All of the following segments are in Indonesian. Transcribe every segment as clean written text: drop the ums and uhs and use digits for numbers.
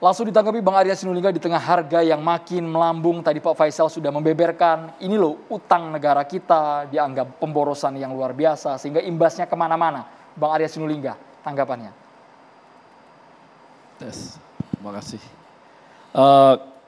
Langsung ditanggapi Bang Arya Sinulinga di tengah harga yang makin melambung. Tadi Pak Faisal sudah membeberkan, ini loh utang negara kita dianggap pemborosan yang luar biasa. Sehingga imbasnya kemana-mana. Bang Arya Sinulinga, tanggapannya. Terima kasih.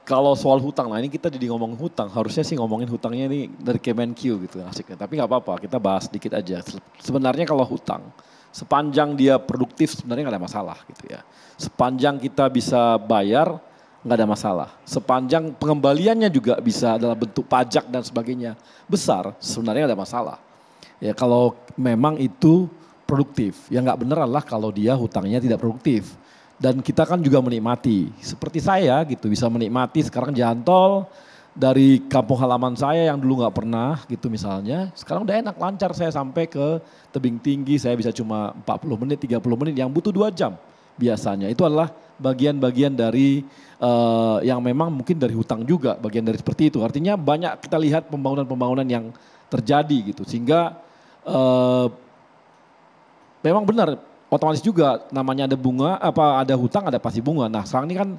Kalau soal hutang, nah ini kita jadi ngomong hutang, harusnya sih ngomongin hutangnya ini dari Kemenq gitu asiknya. Tapi nggak apa-apa, kita bahas sedikit aja. Sebenarnya kalau hutang, sepanjang dia produktif sebenarnya nggak ada masalah gitu ya. Sepanjang kita bisa bayar nggak ada masalah. Sepanjang pengembaliannya juga bisa dalam bentuk pajak dan sebagainya besar, sebenarnya nggak ada masalah. Ya kalau memang itu produktif, yang nggak bener adalah kalau dia hutangnya tidak produktif. Dan kita kan juga menikmati, seperti saya gitu bisa menikmati sekarang jalan tol dari kampung halaman saya yang dulu nggak pernah gitu misalnya. Sekarang udah enak lancar saya sampai ke tebing tinggi saya bisa cuma 40 menit, 30 menit yang butuh 2 jam biasanya. Itu adalah bagian-bagian dari yang memang mungkin dari hutang juga bagian dari seperti itu. Artinya banyak kita lihat pembangunan-pembangunan yang terjadi gitu sehingga memang benar otomatis juga namanya ada bunga, ada hutang ada pasti bunga. Nah sekarang ini kan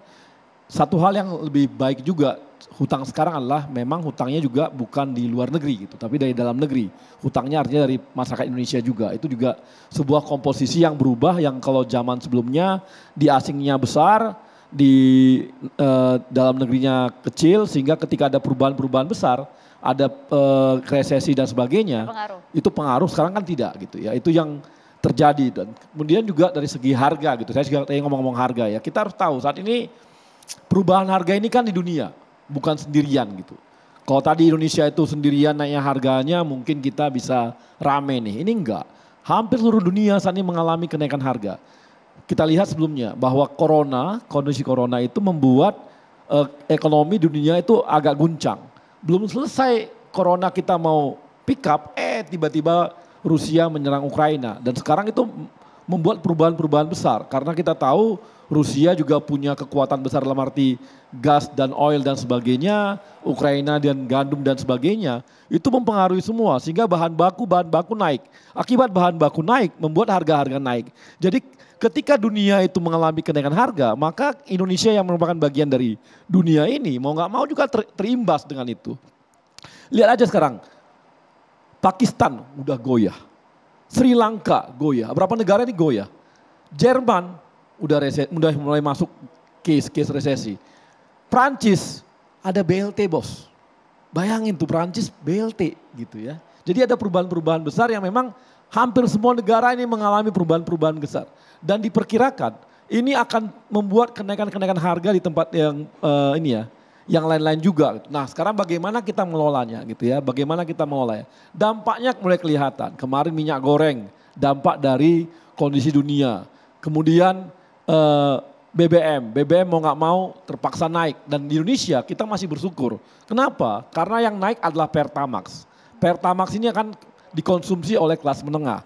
satu hal yang lebih baik juga hutang sekarang adalah memang hutangnya juga bukan di luar negeri gitu, tapi dari dalam negeri. Hutangnya artinya dari masyarakat Indonesia juga. Itu juga sebuah komposisi yang berubah yang kalau zaman sebelumnya di asingnya besar, di dalam negerinya kecil sehingga ketika ada perubahan-perubahan besar, ada resesi dan sebagainya, itu pengaruh sekarang kan tidak gitu ya. Itu yang terjadi dan kemudian juga dari segi harga gitu. Saya juga tadi ngomong-ngomong harga ya. Kita harus tahu saat ini perubahan harga ini kan di dunia, bukan sendirian gitu. Kalau tadi Indonesia itu sendirian naiknya harganya mungkin kita bisa rame nih. Ini enggak. Hampir seluruh dunia saat ini mengalami kenaikan harga. Kita lihat sebelumnya bahwa kondisi corona itu membuat ekonomi dunia itu agak guncang. Belum selesai corona kita mau pick up, tiba-tiba Rusia menyerang Ukraina dan sekarang itu membuat perubahan-perubahan besar karena kita tahu Rusia juga punya kekuatan besar dalam arti gas dan oil dan sebagainya, Ukraina dan gandum dan sebagainya itu mempengaruhi semua sehingga bahan baku naik. Akibat bahan baku naik membuat harga-harga naik. Jadi ketika dunia itu mengalami kenaikan harga maka Indonesia yang merupakan bagian dari dunia ini mau nggak mau juga terimbas dengan itu. Lihat aja sekarang. Pakistan udah goyah, Sri Lanka goyah, berapa negara ini goyah. Jerman udah mulai masuk case resesi. Prancis ada BLT bos, bayangin tuh Prancis BLT gitu ya. Jadi ada perubahan-perubahan besar yang memang hampir semua negara ini mengalami perubahan-perubahan besar. Dan diperkirakan ini akan membuat kenaikan-kenaikan harga di tempat yang ini ya. Yang lain-lain juga. Nah sekarang bagaimana kita mengelolanya gitu ya, bagaimana kita mengelolanya. Dampaknya mulai kelihatan, kemarin minyak goreng, dampak dari kondisi dunia. Kemudian BBM mau nggak mau terpaksa naik. Dan di Indonesia kita masih bersyukur. Kenapa? Karena yang naik adalah Pertamax. Pertamax ini akan dikonsumsi oleh kelas menengah.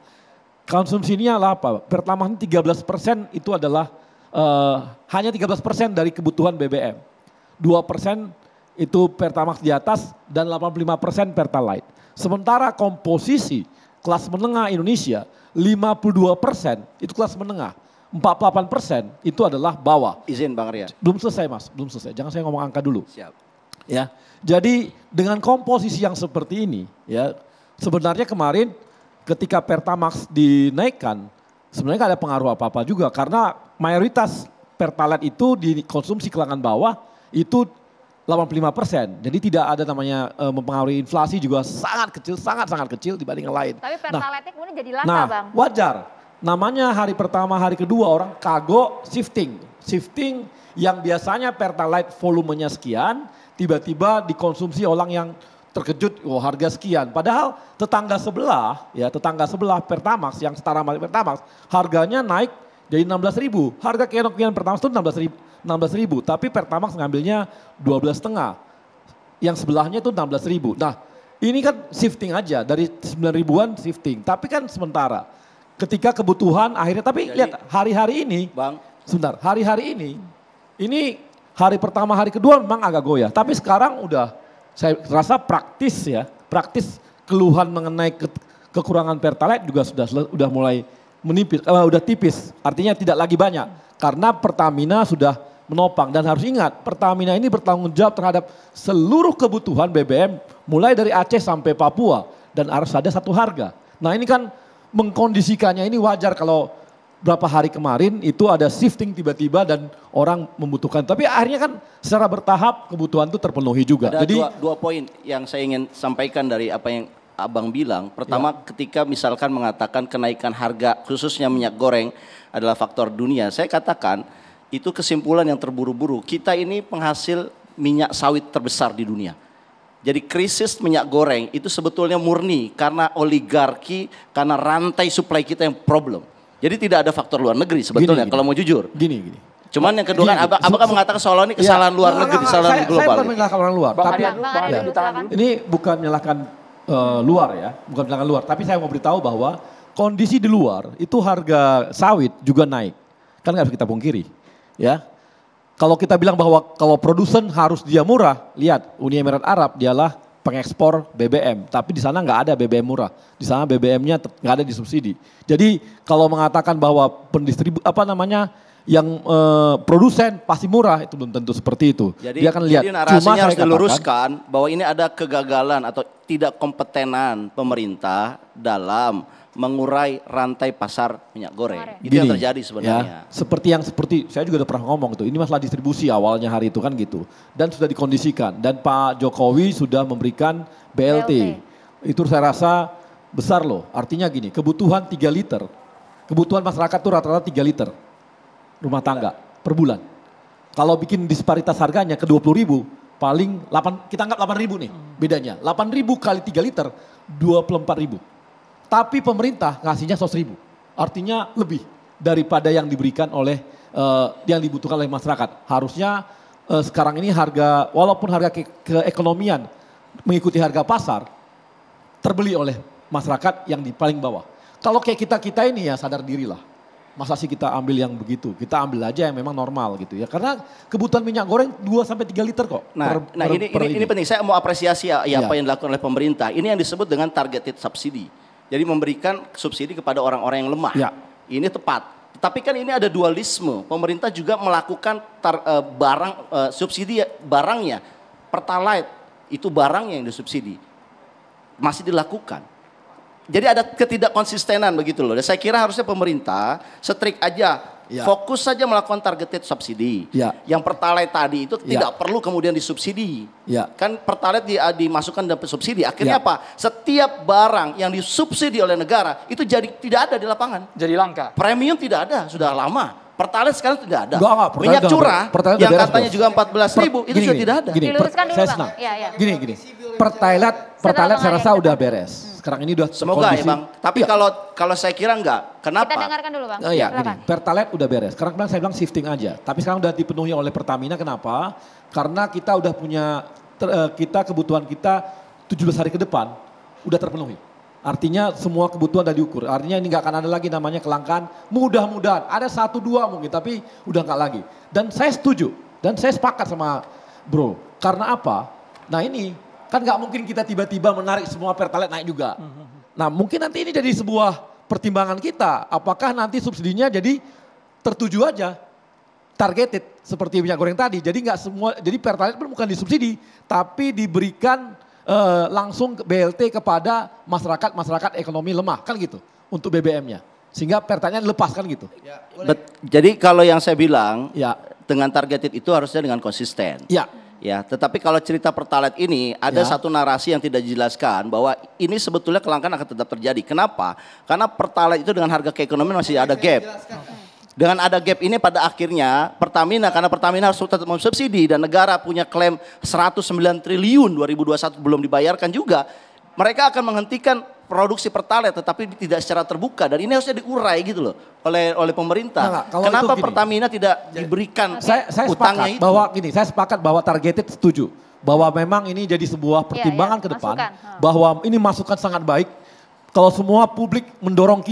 Konsumsinya adalah apa? Pertamax ini 13% itu adalah hanya 13% dari kebutuhan BBM. 2% itu Pertamax di atas dan 85% Pertalite. Sementara komposisi kelas menengah Indonesia 52% itu kelas menengah. 48% itu adalah bawah. Izin Bang Arya. Belum selesai Mas, belum selesai. Jangan saya ngomong angka dulu. Siap. Ya. Jadi dengan komposisi yang seperti ini ya sebenarnya kemarin ketika Pertamax dinaikkan sebenarnya gak ada pengaruh apa-apa juga karena mayoritas Pertalite itu dikonsumsi kalangan bawah itu 85%. Jadi tidak ada namanya mempengaruhi inflasi juga sangat kecil dibanding yang lain. Tapi Pertalite kemudian jadi langka Bang. Wajar. Namanya hari pertama, hari kedua orang kagok shifting. Shifting yang biasanya Pertalite volumenya sekian, tiba-tiba dikonsumsi orang yang terkejut, harga sekian. Padahal tetangga sebelah Pertamax yang setara sama Pertamax, harganya naik jadi 16.000. Harga kenokian Pertamax itu 16.000, tapi Pertamax ngambilnya 12,5. Yang sebelahnya itu 16.000. Nah, ini kan shifting aja dari 9.000-an shifting, tapi kan sementara. Ketika kebutuhan akhirnya, tapi jadi, lihat hari-hari ini, Bang, sebentar, hari-hari ini hari pertama, hari kedua memang agak goyah, tapi sekarang udah saya rasa praktis keluhan mengenai kekurangan Pertalite juga sudah mulai menipis, udah tipis, artinya tidak lagi banyak karena Pertamina sudah menopang. Dan harus ingat, Pertamina ini bertanggung jawab terhadap seluruh kebutuhan BBM mulai dari Aceh sampai Papua. Dan harus ada satu harga. Nah ini kan mengkondisikannya ini wajar kalau berapa hari kemarin itu ada shifting tiba-tiba dan orang membutuhkan. Tapi akhirnya kan secara bertahap kebutuhan itu terpenuhi juga. Ada Jadi dua poin yang saya ingin sampaikan dari apa yang Abang bilang. Pertama ketika misalkan mengatakan kenaikan harga khususnya minyak goreng adalah faktor dunia. Saya katakan itu kesimpulan yang terburu-buru. Kita ini penghasil minyak sawit terbesar di dunia. Jadi krisis minyak goreng itu sebetulnya murni karena oligarki, karena rantai supply kita yang problem. Jadi tidak ada faktor luar negeri sebetulnya kalau mau jujur. Gini. Cuman yang kedua kan abang kan mengatakan seolah ini kesalahan luar negeri, kesalahan global. Saya bukan menyalahkan orang luar. Bang Tapi Arya dulu tahan dulu. ini bukan menyalahkan luar ya, bukan menyalahkan luar. Tapi saya mau beritahu bahwa kondisi di luar itu harga sawit juga naik. Kan nggak bisa kita pungkiri, ya. Kalau kita bilang bahwa kalau produsen harus dia murah, lihat Uni Emirat Arab dialah pengekspor BBM, tapi di sana nggak ada BBM murah, di sana BBM-nya nggak ada disubsidi. Jadi kalau mengatakan bahwa yang produsen pasti murah itu belum tentu seperti itu. Jadi, dia akan lihat. jadi narasinya harus diluruskan bahwa ini ada kegagalan atau tidak kompetenan pemerintah dalam mengurai rantai pasar minyak goreng. Itu yang terjadi sebenarnya. Ya, seperti saya juga udah pernah ngomong tuh, ini masalah distribusi awalnya hari itu kan gitu. Dan sudah dikondisikan dan Pak Jokowi sudah memberikan BLT. Itu saya rasa besar loh. Artinya gini, kebutuhan 3 liter. Kebutuhan masyarakat tuh rata-rata 3 liter rumah tangga per bulan. Kalau bikin disparitas harganya ke 20.000, paling 8, kita anggap 8.000 nih bedanya. 8.000 kali 3 liter 24.000. Tapi pemerintah ngasihnya 100.000. Artinya lebih daripada yang diberikan oleh yang dibutuhkan oleh masyarakat. Harusnya sekarang ini harga, walaupun harga keekonomian mengikuti harga pasar, terbeli oleh masyarakat yang di paling bawah. Kalau kayak kita ini ya sadar diri lah. Masa sih kita ambil yang begitu? Kita ambil aja yang memang normal gitu ya. Karena kebutuhan minyak goreng 2-3 liter kok. Ini penting. Saya mau apresiasi apa yang dilakukan oleh pemerintah. Ini yang disebut dengan targeted subsidi. Jadi memberikan subsidi kepada orang-orang yang lemah. Ya. Ini tepat. Tapi kan ini ada dualisme. Pemerintah juga melakukan subsidi barangnya. Pertalite itu barangnya yang disubsidi. Masih dilakukan. Jadi ada ketidakkonsistenan begitu loh. Dan saya kira harusnya pemerintah strik aja. Fokus saja melakukan targeted subsidi. Yang Pertalite tadi itu tidak perlu kemudian disubsidi. Kan Pertalite dimasukkan dalam subsidi. Akhirnya apa? Setiap barang yang disubsidi oleh negara itu jadi tidak ada di lapangan. Jadi langka. Premium tidak ada, sudah lama. Pertalite sekarang tidak ada. Enggak, minyak curah yang katanya juga 14.000 itu sudah tidak ada. Diluruskan dulu Bang. Gini. Pertalite saya rasa udah beres. Sekarang ini udah semoga ya Bang. Tapi kalau saya kira enggak. Kenapa? Kita dengarkan dulu Bang. Gini, Pertalite udah beres. Sekarang saya bilang shifting aja. Tapi sekarang udah dipenuhi oleh Pertamina. Kenapa? Karena kita udah punya kebutuhan kita 17 hari ke depan udah terpenuhi. Artinya semua kebutuhan udah diukur. Artinya ini nggak akan ada lagi namanya kelangkaan. Mudah-mudahan ada 1-2 mungkin, tapi udah nggak lagi. Dan saya setuju dan saya sepakat sama Bro. Karena apa? Nah ini kan nggak mungkin kita tiba-tiba menarik semua Pertalite naik juga. Nah mungkin nanti ini jadi sebuah pertimbangan kita. Apakah nanti subsidinya jadi tertuju aja, targeted seperti minyak goreng tadi. Jadi nggak semua, jadi Pertalite pun bukan disubsidi, tapi diberikan langsung BLT kepada masyarakat ekonomi lemah kan gitu untuk BBM-nya. Sehingga Pertalite dilepaskan gitu. Jadi kalau yang saya bilang dengan targeted itu harusnya dengan konsisten. Ya, tetapi kalau cerita Pertalite ini ada satu narasi yang tidak dijelaskan bahwa ini sebetulnya kelangkaan akan tetap terjadi. Kenapa? Karena Pertalite itu dengan harga keekonomian masih ada gap. Dengan ada gap ini pada akhirnya karena Pertamina harus tetap mensubsidi dan negara punya klaim 109 triliun 2021 belum dibayarkan juga. Mereka akan menghentikan produksi Pertalite tetapi tidak secara terbuka dan ini harusnya diurai gitu loh oleh pemerintah. Kenapa Pertamina tidak diberikan utangnya itu? Saya sepakat bahwa targeted setuju. Bahwa memang ini jadi sebuah pertimbangan ke depan. Bahwa ini masukan sangat baik. Kalau semua publik mendorong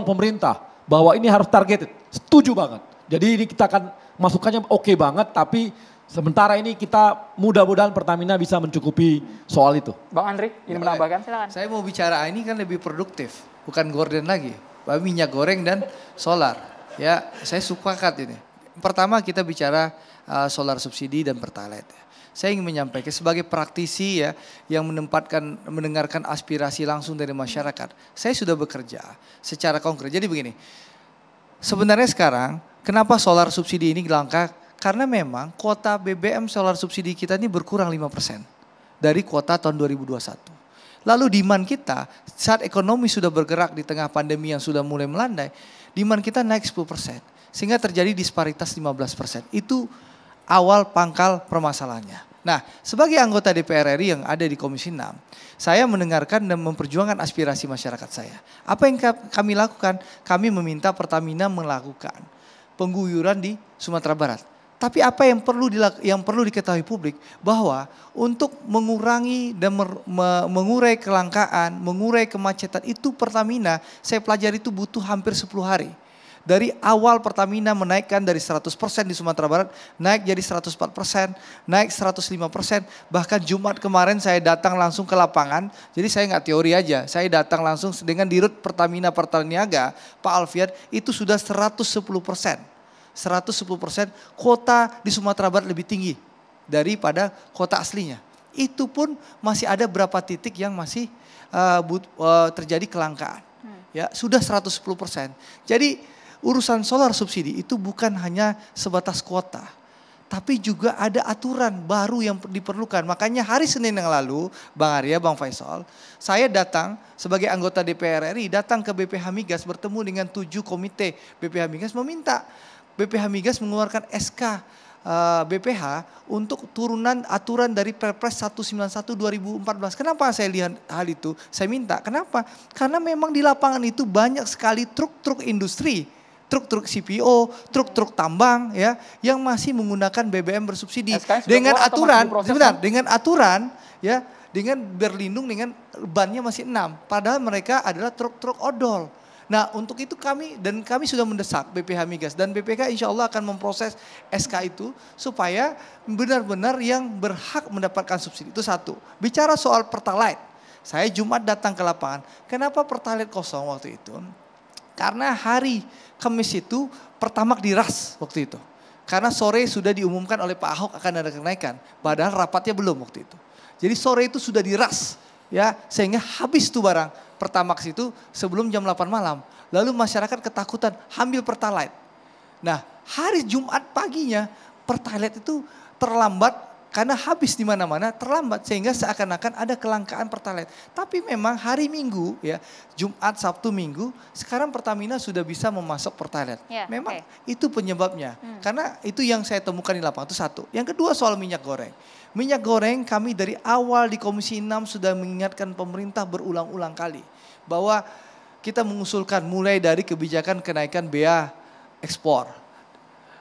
pemerintah bahwa ini harus targeted. Setuju banget. Jadi ini kita akan masukannya oke banget tapi sementara ini kita mudah-mudahan Pertamina bisa mencukupi soal itu. Bang Andri, ini menambahkan? Silakan. Saya mau bicara ini kan lebih produktif, bukan gorden lagi. Minyak goreng dan solar. Ya, saya sepakat ini. Pertama kita bicara solar subsidi dan pertalite. Saya ingin menyampaikan sebagai praktisi ya yang mendengarkan aspirasi langsung dari masyarakat. Saya sudah bekerja secara konkret. Jadi begini, sebenarnya sekarang kenapa solar subsidi ini langka? Karena memang kuota BBM solar subsidi kita ini berkurang 5% dari kuota tahun 2021. Lalu demand kita saat ekonomi sudah bergerak di tengah pandemi yang sudah mulai melandai, demand kita naik 10%. Sehingga terjadi disparitas 15%. Itu awal pangkal permasalahannya. Nah, sebagai anggota DPR RI yang ada di Komisi 6, saya mendengarkan dan memperjuangkan aspirasi masyarakat saya. Apa yang kami lakukan? Kami meminta Pertamina melakukan pengguyuran di Sumatera Barat. Tapi apa yang perlu diketahui publik bahwa untuk mengurangi dan mengurai kelangkaan, mengurai kemacetan itu Pertamina, saya pelajari itu butuh hampir 10 hari. Dari awal Pertamina menaikkan dari 100% di Sumatera Barat, naik jadi 104%, naik 105%. Bahkan Jumat kemarin saya datang langsung ke lapangan, jadi saya nggak teori aja. Saya datang langsung dengan Dirut Pertamina Pertaniaga, Pak Alfian, itu sudah 110%. 110% kuota di Sumatera Barat lebih tinggi daripada kuota aslinya. Itu pun masih ada berapa titik yang masih terjadi kelangkaan. Ya, sudah 110%. Jadi urusan solar subsidi itu bukan hanya sebatas kuota, tapi juga ada aturan baru yang diperlukan. Makanya hari Senin yang lalu, Bang Arya, Bang Faisal, saya datang sebagai anggota DPR RI, datang ke BPH Migas bertemu dengan 7 komite BPH Migas meminta BPH Migas mengeluarkan SK BPH untuk turunan aturan dari Perpres 191 2014. Kenapa saya lihat hal itu? Saya minta, kenapa? Karena memang di lapangan itu banyak sekali truk-truk industri, truk-truk CPO, truk-truk tambang ya yang masih menggunakan BBM bersubsidi dengan aturan, dengan aturan ya, dengan berlindung dengan bannya masih 6, padahal mereka adalah truk-truk odol. Nah, untuk itu kami sudah mendesak BPH Migas dan BPK insya Allah akan memproses SK itu supaya benar-benar yang berhak mendapatkan subsidi. Itu satu. Bicara soal Pertalite, saya Jumat datang ke lapangan. Kenapa Pertalite kosong waktu itu? Karena hari Kamis itu Pertamax diras waktu itu. Karena sore sudah diumumkan oleh Pak Ahok akan ada kenaikan. Padahal rapatnya belum waktu itu. Jadi sore itu sudah diras ya, sehingga habis tuh barang Pertamax itu sebelum jam 8 malam. Lalu masyarakat ketakutan ambil Pertalite. Nah, hari Jumat paginya Pertalite itu terlambat karena habis di mana-mana, terlambat sehingga seakan-akan ada kelangkaan Pertalite. Tapi memang hari Minggu ya, Jumat, Sabtu, Minggu, sekarang Pertamina sudah bisa memasok Pertalite. Ya, memang itu penyebabnya. Karena itu yang saya temukan di lapangan, itu satu. Yang kedua soal minyak goreng. Minyak goreng kami dari awal di Komisi 6 sudah mengingatkan pemerintah berulang-ulang kali bahwa kita mengusulkan mulai dari kebijakan kenaikan bea ekspor.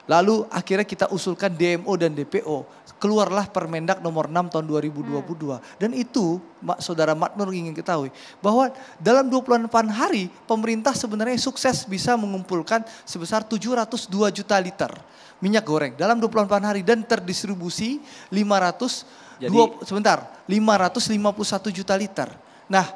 Lalu akhirnya kita usulkan DMO dan DPO. Keluarlah Permendak nomor 6 tahun 2022. Dan itu Saudara Maknur ingin ketahui bahwa dalam 28 hari pemerintah sebenarnya sukses bisa mengumpulkan sebesar 702 juta liter minyak goreng dalam 28 hari dan terdistribusi 551 juta liter. Nah,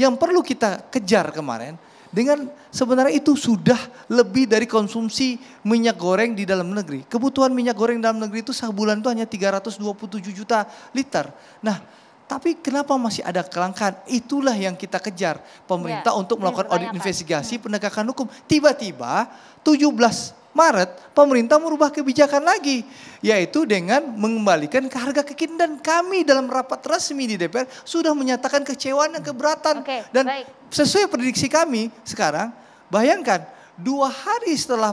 yang perlu kita kejar kemarin dengan sebenarnya itu sudah lebih dari konsumsi minyak goreng di dalam negeri. Kebutuhan minyak goreng dalam negeri itu sebulan itu hanya 327 juta liter. Nah, tapi kenapa masih ada kelangkaan? Itulah yang kita kejar pemerintah untuk melakukan audit investigasi penegakan hukum. Tiba-tiba 17 Maret pemerintah merubah kebijakan lagi, yaitu dengan mengembalikan ke harga kekinian. Dan kami dalam rapat resmi di DPR sudah menyatakan kecewaan dan keberatan. Dan sesuai prediksi kami sekarang, bayangkan 2 hari setelah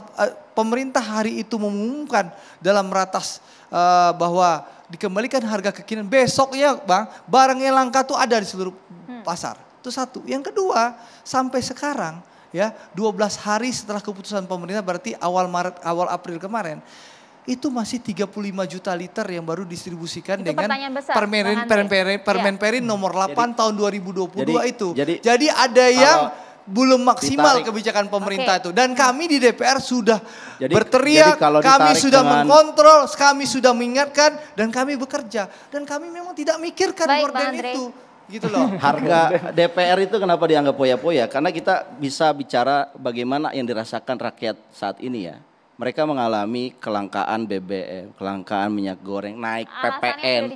pemerintah hari itu mengumumkan dalam ratas bahwa dikembalikan harga kekinian, besoknya Bang, barang yang langka tuh ada di seluruh pasar. Itu satu. Yang kedua, sampai sekarang ya 12 hari setelah keputusan pemerintah, berarti awal April kemarin, itu masih 35 juta liter yang baru distribusikan itu dengan Permen nomor 8 tahun 2022 itu. Jadi ada yang belum maksimal kebijakan pemerintah itu. Dan kami di DPR sudah berteriak, kami sudah mengkontrol, kami sudah mengingatkan, dan kami bekerja. Dan kami memang tidak mikirkan gorden itu. Gitu loh. Harga DPR itu kenapa dianggap poya-poya? Karena kita bisa bicara bagaimana yang dirasakan rakyat saat ini ya. mereka mengalami kelangkaan BBM, kelangkaan minyak goreng, naik PPN,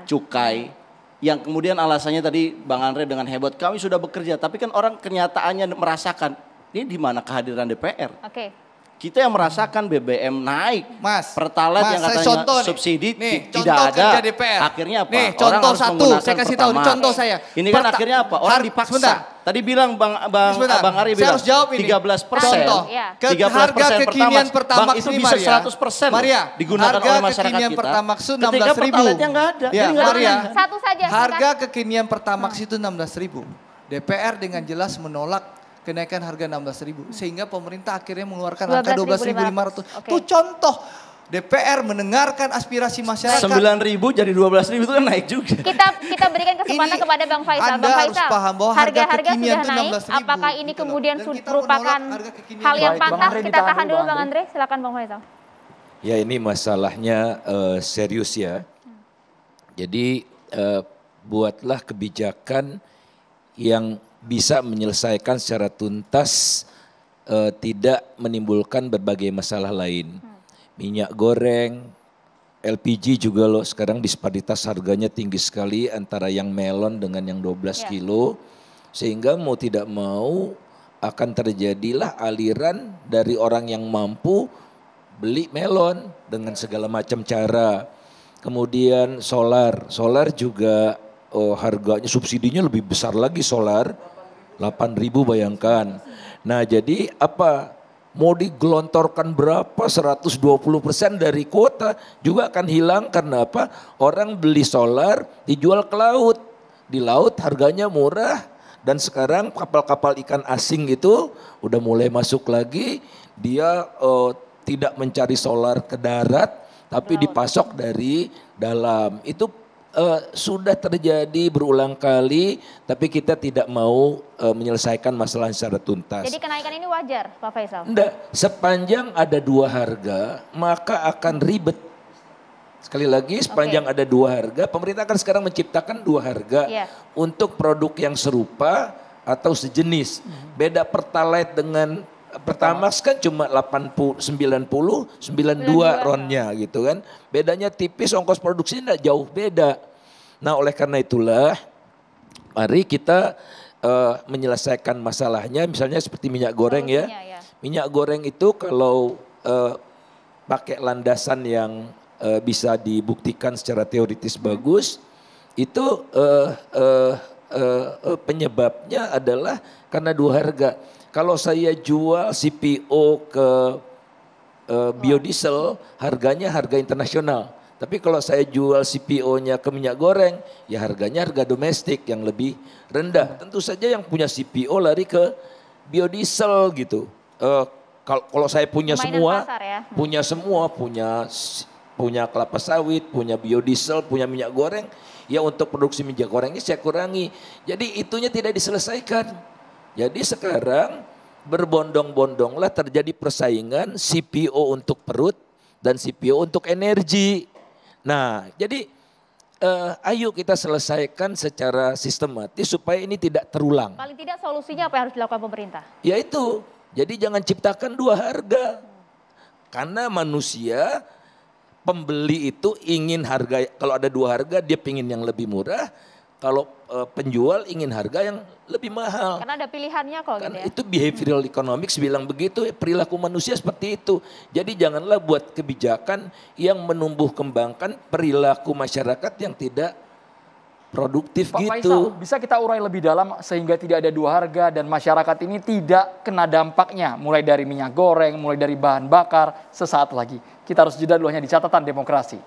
cukai. Yang kemudian alasannya tadi Bang Andre dengan hebat, kami sudah bekerja, tapi kan orang kenyataannya merasakan, ini di mana kehadiran DPR? Kita yang merasakan BBM naik, Mas, Pertalite yang katanya subsidi tidak ada. DPR. Akhirnya apa? Nih, contoh satu, saya kasih tahu, contoh saya. Ini kan akhirnya apa? Orang dipaksa. Sebentar. Tadi bilang Bang Ari bilang, harus jawab ini. 13%. Contoh, 13% harga kekinian Pertamax itu ini, bisa Maria. 100% Maria, digunakan oleh masyarakat kekinian kita. Pertamax itu 16.000. Ketika Pertalite-nya nggak ada. Ya, Maria, satu saja. harga kekinian Pertamax itu 16.000. DPR dengan jelas menolak kenaikan harga 16.000 sehingga pemerintah akhirnya mengeluarkan angka 12.500. Itu contoh DPR mendengarkan aspirasi masyarakat. 9.000 jadi 12.000 itu kan naik juga. Kita berikan kesempatan kepada Bang Faisal. Anda Bang harus Faisal, paham bahwa harga-harga kekinian sudah itu naik. 16.000. Apakah ini gitu kemudian dan kita merupakan menolak harga kekinian hal yang Baik, Bang pantas? Andre, Kita tahan dulu Bang Bang Andre. Andre. Silakan Bang Faisal. Ya ini masalahnya serius ya. Jadi buatlah kebijakan yang bisa menyelesaikan secara tuntas, tidak menimbulkan berbagai masalah lain. Minyak goreng, LPG juga loh sekarang disparitas harganya tinggi sekali antara yang melon dengan yang 12 kilo. Sehingga mau tidak mau akan terjadilah aliran dari orang yang mampu beli melon dengan segala macam cara. Kemudian solar juga harganya subsidinya lebih besar lagi solar, 8.000 bayangkan. Nah jadi apa, mau digelontorkan berapa 120% dari kuota juga akan hilang karena apa, orang beli solar dijual ke laut. Di laut harganya murah dan sekarang kapal-kapal ikan asing itu udah mulai masuk lagi, dia tidak mencari solar ke darat tapi dipasok dari dalam. Itu sudah terjadi berulang kali, tapi kita tidak mau menyelesaikan masalah secara tuntas. Jadi kenaikan ini wajar, Pak Faisal? Enggak, sepanjang ada dua harga, maka akan ribet. Sekali lagi, sepanjang ada dua harga, pemerintah kan sekarang menciptakan dua harga untuk produk yang serupa atau sejenis. Beda Pertalite dengan Pertamax kan cuma 80, 90, 92 ronnya gitu kan. Bedanya tipis, ongkos produksinya enggak jauh beda. Nah oleh karena itulah mari kita menyelesaikan masalahnya, misalnya seperti minyak goreng ya. Minyak goreng itu kalau pakai landasan yang bisa dibuktikan secara teoritis bagus, itu penyebabnya adalah karena dua harga. Kalau saya jual CPO ke biodiesel, harganya harga internasional. Tapi kalau saya jual CPO-nya ke minyak goreng, ya harganya harga domestik yang lebih rendah. Tentu saja yang punya CPO lari ke biodiesel gitu. Kalau saya punya semua, punya kelapa sawit, punya biodiesel, punya minyak goreng, ya untuk produksi minyak gorengnya saya kurangi. Jadi itunya tidak diselesaikan. Jadi sekarang berbondong-bondonglah terjadi persaingan CPO untuk perut dan CPO untuk energi. Nah jadi ayo kita selesaikan secara sistematis supaya ini tidak terulang. Paling tidak solusinya apa yang harus dilakukan pemerintah? Yaitu, jadi jangan ciptakan dua harga. Karena manusia, pembeli itu ingin harga, kalau ada dua harga dia ingin yang lebih murah. Kalau penjual ingin harga yang lebih mahal. Karena ada pilihannya kok kan gitu ya. Itu behavioral economics bilang begitu, perilaku manusia seperti itu. Jadi janganlah buat kebijakan yang menumbuh kembangkan perilaku masyarakat yang tidak produktif Pak gitu. Faisal, bisa kita urai lebih dalam sehingga tidak ada dua harga dan masyarakat ini tidak kena dampaknya. Mulai dari minyak goreng, mulai dari bahan bakar, sesaat lagi. Kita harus jeda dulu hanya di catatan demokrasi.